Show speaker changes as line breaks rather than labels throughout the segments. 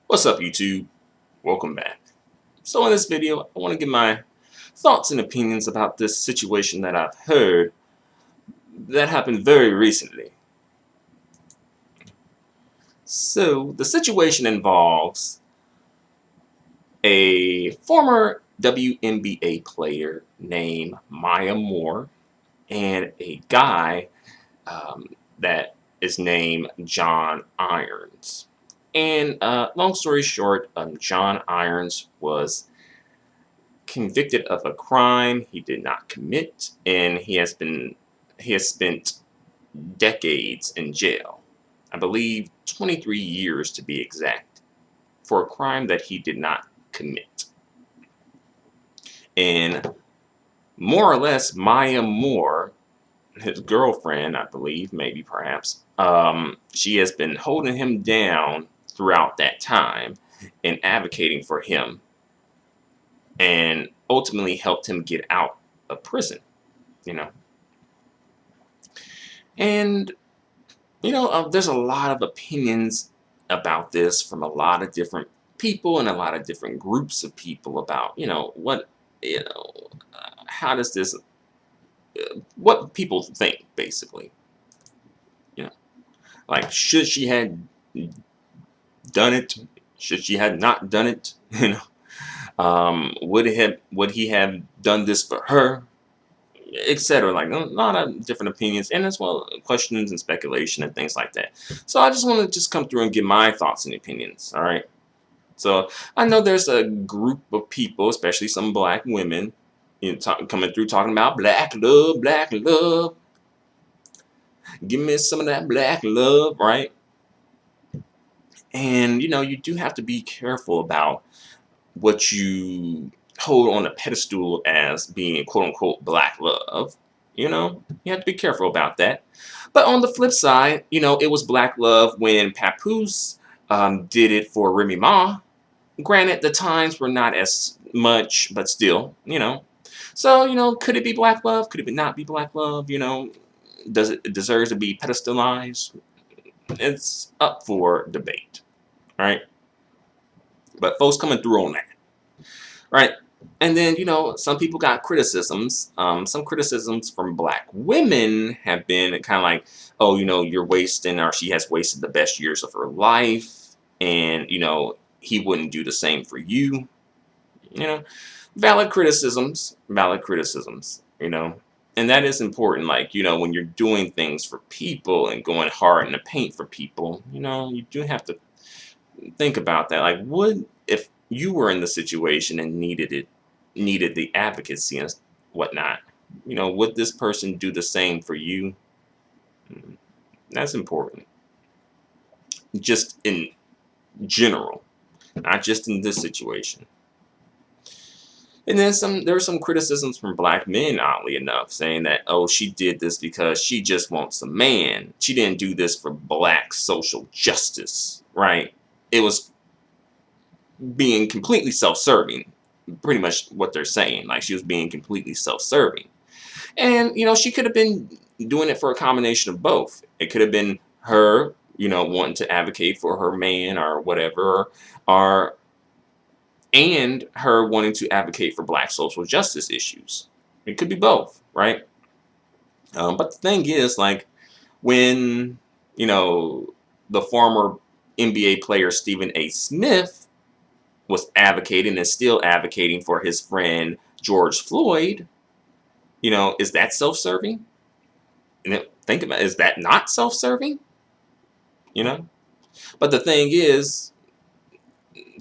What's up, YouTube? Welcome back. So in this video, I want to give my thoughts and opinions about this situation that I've heard that happened very recently. So the situation involves a former WNBA player named Maya Moore and a guy that is named John Irons. And long story short, John Irons was convicted of a crime he did not commit, and he has spent decades in jail. I believe 23 years to be exact, for a crime that he did not commit. And more or less, Maya Moore, his girlfriend, I believe, maybe perhaps, she has been holding him down throughout that time and advocating for him and ultimately helped him get out of prison, you know. And, there's a lot of opinions about this from a lot of different people and a lot of different groups of people about, how does this, what people think, basically. You know, like, should she had done it? Should she had not done it? Would he have done this for her? Etc. Like a lot of different opinions, and as well questions and speculation and things like that. So I just want to just come through and give my thoughts and opinions. All right. So I know there's a group of people, especially some black women, coming through talking about black love, black love. Give me some of that black love, right? And you do have to be careful about what you hold on a pedestal as being quote unquote black love. You have to be careful about that. But on the flip side, it was black love when Papoose did it for Remy Ma. Granted, the times were not as much, but still, So, could it be black love? Could it not be black love? Does it deserve to be pedestalized? It's up for debate, right? But folks coming through on that. Right. And then, some people got criticisms. Some criticisms from black women have been kind of like, oh, you're wasting, or she has wasted the best years of her life. And, he wouldn't do the same for you. You know, valid criticisms, And that is important. Like, when you're doing things for people and going hard in the paint for people, you do have to think about that. Like, would if you were in the situation and needed the advocacy and whatnot, would this person do the same for you? That's important. Just in general, not just in this situation. And then there are some criticisms from black men, oddly enough, saying that, oh, she did this because she just wants a man. She didn't do this for black social justice, right? It was being completely self-serving, pretty much what they're saying. Like, she was being completely self-serving. And, she could have been doing it for a combination of both. It could have been her, wanting to advocate for her man or whatever, or and her wanting to advocate for black social justice issues. It could be both, right? But the thing is, like, when, the former NBA player Stephen A. Smith was advocating and still advocating for his friend George Floyd, is that self-serving? Think about it, is that not self-serving? But the thing is,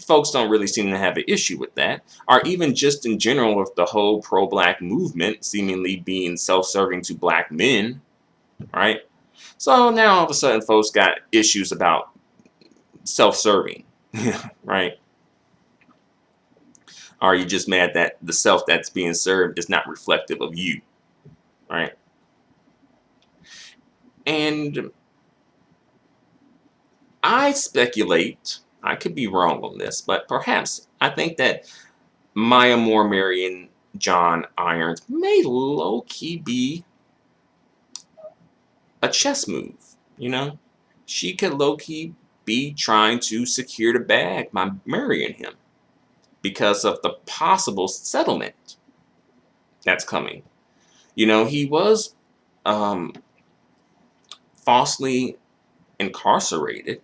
folks don't really seem to have an issue with that, or even just in general with the whole pro-black movement seemingly being self-serving to black men, right? So now all of a sudden folks got issues about self-serving, right? Are you just mad that the self that's being served is not reflective of you, right? And I speculate, I could be wrong on this, but perhaps I think that Maya Moore marrying John Irons may low-key be a chess move, She could low-key be trying to secure the bag by marrying him because of the possible settlement that's coming. He was um, falsely incarcerated,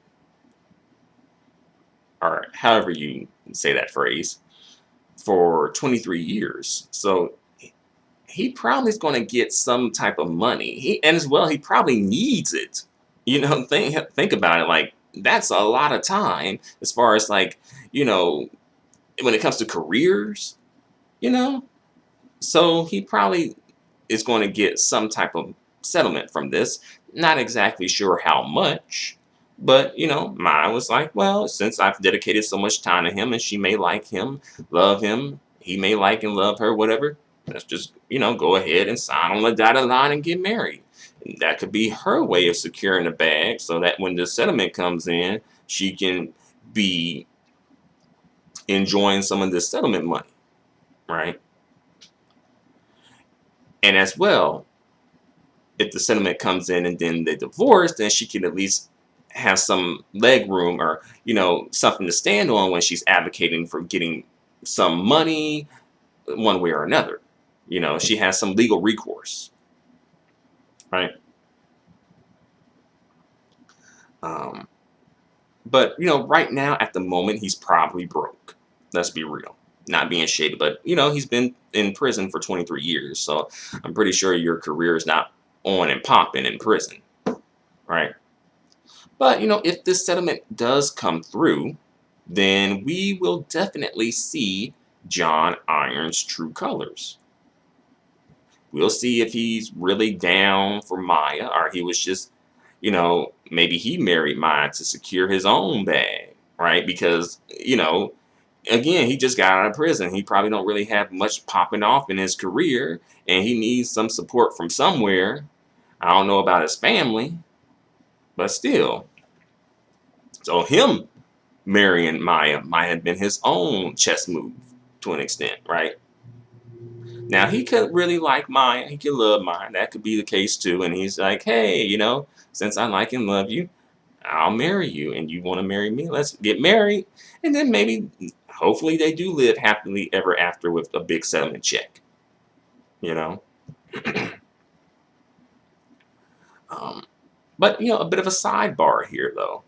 or however you say that phrase, for 23 years. So he probably is going to get some type of money. And as well, he probably needs it. Think about it. Like, that's a lot of time as far as, like, when it comes to careers, you know. So he probably is going to get some type of settlement from this. Not exactly sure how much, but Maya was like, well, since I've dedicated so much time to him, and she may like him, love him, he may like and love her, whatever. Let's just go ahead and sign on the dotted line and get married. And that could be her way of securing the bag, so that when the settlement comes in, she can be enjoying some of this settlement money, right? And as well, if the settlement comes in and then they divorce, then she can at least have some leg room, or something to stand on when she's advocating for getting some money one way or another. She has some legal recourse, right? Um, but right now at the moment he's probably broke. Let's be real. Not being shady, but he's been in prison for 23 years, so I'm pretty sure your career is not on and popping in prison, right? But if this settlement does come through, then we will definitely see John Irons' true colors. We'll see if he's really down for Maya, or he was just, maybe he married Maya to secure his own bag, right? Because, again, he just got out of prison. He probably don't really have much popping off in his career, and he needs some support from somewhere. I don't know about his family, but still. So him marrying Maya might have been his own chess move to an extent, right? Now, he could really like Maya. He could love Maya. That could be the case too. And he's like, hey, since I like and love you, I'll marry you. And you want to marry me? Let's get married. And then maybe, hopefully, they do live happily ever after with a big settlement check. You know? But, a bit of a sidebar here, though.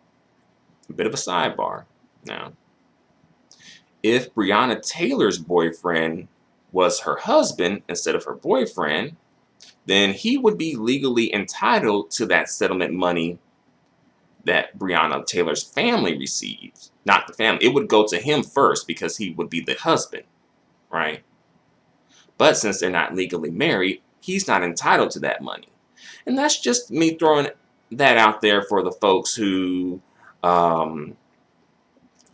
A bit of a sidebar. Now, if Breonna Taylor's boyfriend was her husband instead of her boyfriend, then he would be legally entitled to that settlement money that Breonna Taylor's family receives. Not the family. It would go to him first because he would be the husband, right? But since they're not legally married, he's not entitled to that money. And that's just me throwing that out there for the folks who are,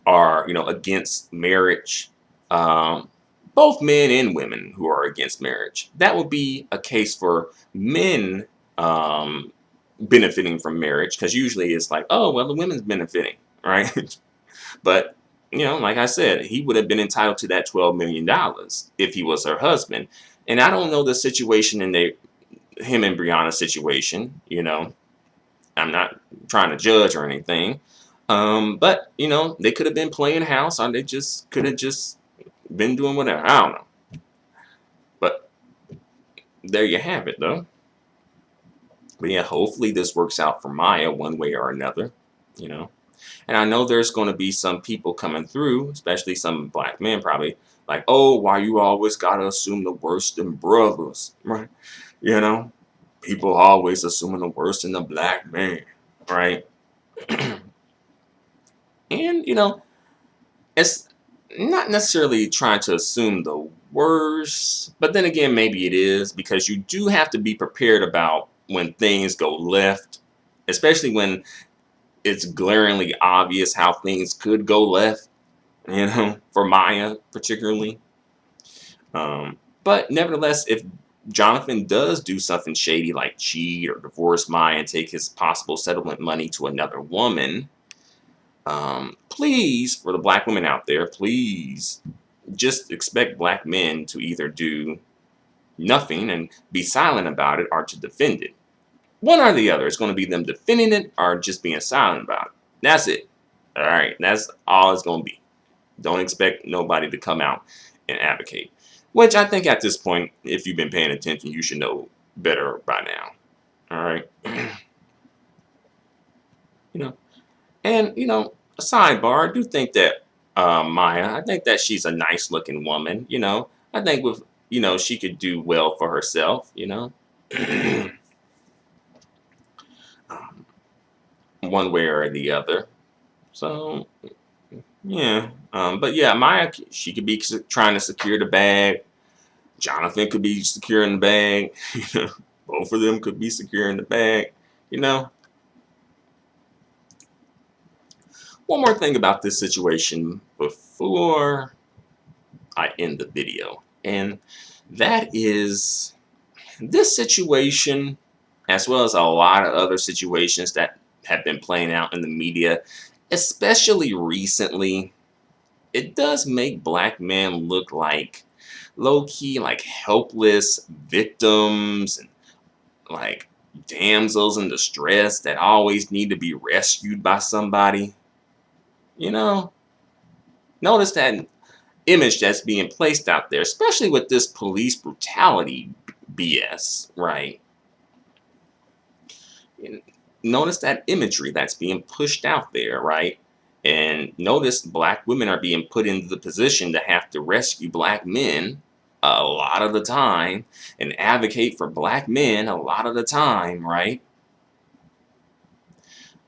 against marriage. Both men and women who are against marriage. That would be a case for men benefiting from marriage, because usually it's like, oh, well, the women's benefiting, right? But, like I said, he would have been entitled to that $12 million if he was her husband. And I don't know the situation in him and Breonna's situation, I'm not trying to judge or anything. But, they could have been playing house, or they just could have just been doing whatever. I don't know. But there you have it, though. But yeah, hopefully this works out for Maya one way or another, And I know there's going to be some people coming through, especially some black men probably, like, oh, why you always got to assume the worst in brothers, right? People always assuming the worst in the black man, right? And, it's not necessarily trying to assume the worst, but then again, maybe it is, because you do have to be prepared about when things go left, especially when it's glaringly obvious how things could go left, for Maya particularly. But nevertheless, if Jonathan does do something shady like cheat or divorce Maya and take his possible settlement money to another woman, please, for the black women out there, please just expect black men to either do nothing and be silent about it, or to defend it. One or the other. It's going to be them defending it or just being silent about it. That's it. All right, that's all it's going to be. Don't expect nobody to come out and advocate. Which I think at this point, if you've been paying attention, you should know better by now. All right, you know, and a sidebar. I do think that Maya. I think that she's a nice looking woman. I think with she could do well for herself. Um, one way or the other. So yeah, but yeah, Maya, she could be trying to secure the bag. Jonathan could be securing the bag. Both of them could be securing the bag. You know. One more thing about this situation before I end the video, and that is this situation, as well as a lot of other situations that have been playing out in the media, especially recently. It does make black men look like low-key, like helpless victims, and like damsels in distress that always need to be rescued by somebody. You know, notice that image that's being placed out there, especially with this police brutality BS, right? Notice that imagery that's being pushed out there, right? And notice black women are being put into the position to have to rescue black men a lot of the time and advocate for black men a lot of the time, right?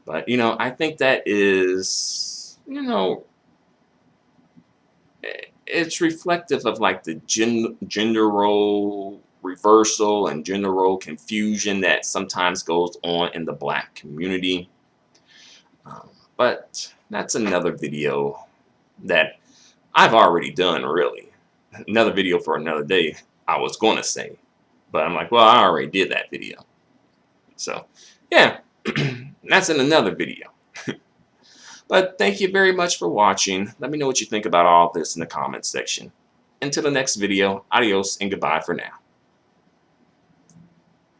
But, I think that is, it's reflective of like the gender role reversal and gender role confusion that sometimes goes on in the black community. But that's another video that I've already done, really. Another video for another day, I was going to say. But I'm like, well, I already did that video. So, yeah, that's in another video. But thank you very much for watching. Let me know what you think about all this in the comments section. Until the next video, adios and goodbye for now.